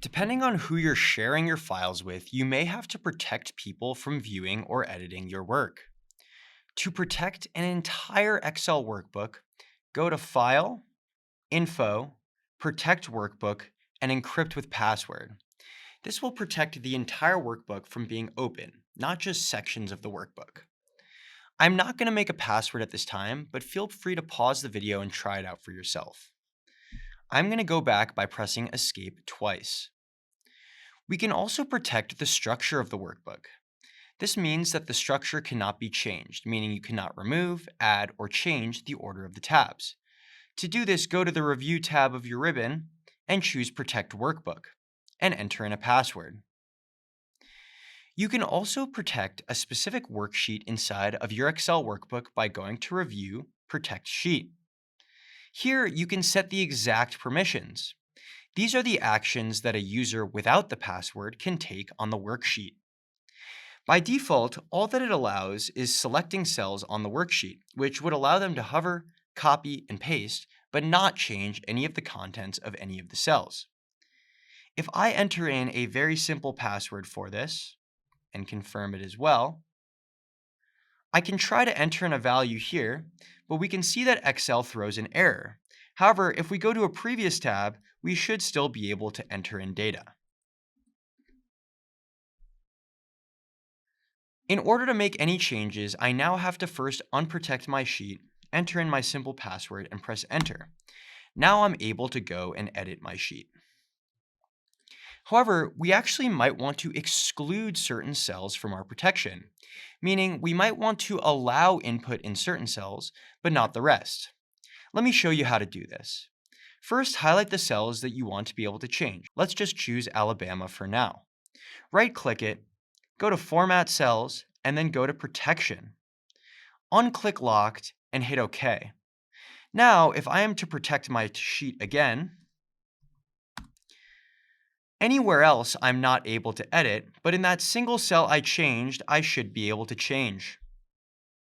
Depending on who you're sharing your files with, you may have to protect people from viewing or editing your work. To protect an entire Excel workbook, go to File, Info, Protect Workbook, and Encrypt with Password. This will protect the entire workbook from being open, not just sections of the workbook. I'm not going to make a password at this time, but feel free to pause the video and try it out for yourself. I'm going to go back by pressing Escape twice. We can also protect the structure of the workbook. This means that the structure cannot be changed, meaning you cannot remove, add, or change the order of the tabs. To do this, go to the Review tab of your ribbon and choose Protect Workbook, and enter in a password. You can also protect a specific worksheet inside of your Excel workbook by going to Review, Protect Sheet. Here, you can set the exact permissions. These are the actions that a user without the password can take on the worksheet. By default, all that it allows is selecting cells on the worksheet, which would allow them to hover, copy, and paste, but not change any of the contents of any of the cells. If I enter in a very simple password for this, and confirm it as well, I can try to enter in a value here, but we can see that Excel throws an error. However, if we go to a previous tab, we should still be able to enter in data. In order to make any changes, I now have to first unprotect my sheet, enter in my simple password, and press enter. Now I'm able to go and edit my sheet. However, we actually might want to exclude certain cells from our protection, meaning we might want to allow input in certain cells, but not the rest. Let me show you how to do this. First, highlight the cells that you want to be able to change. Let's just choose Alabama for now. Right-click it, go to Format Cells, and then go to Protection. Unclick Locked and hit OK. Now, if I am to protect my sheet again, anywhere else I'm not able to edit, but in that single cell I changed, I should be able to change.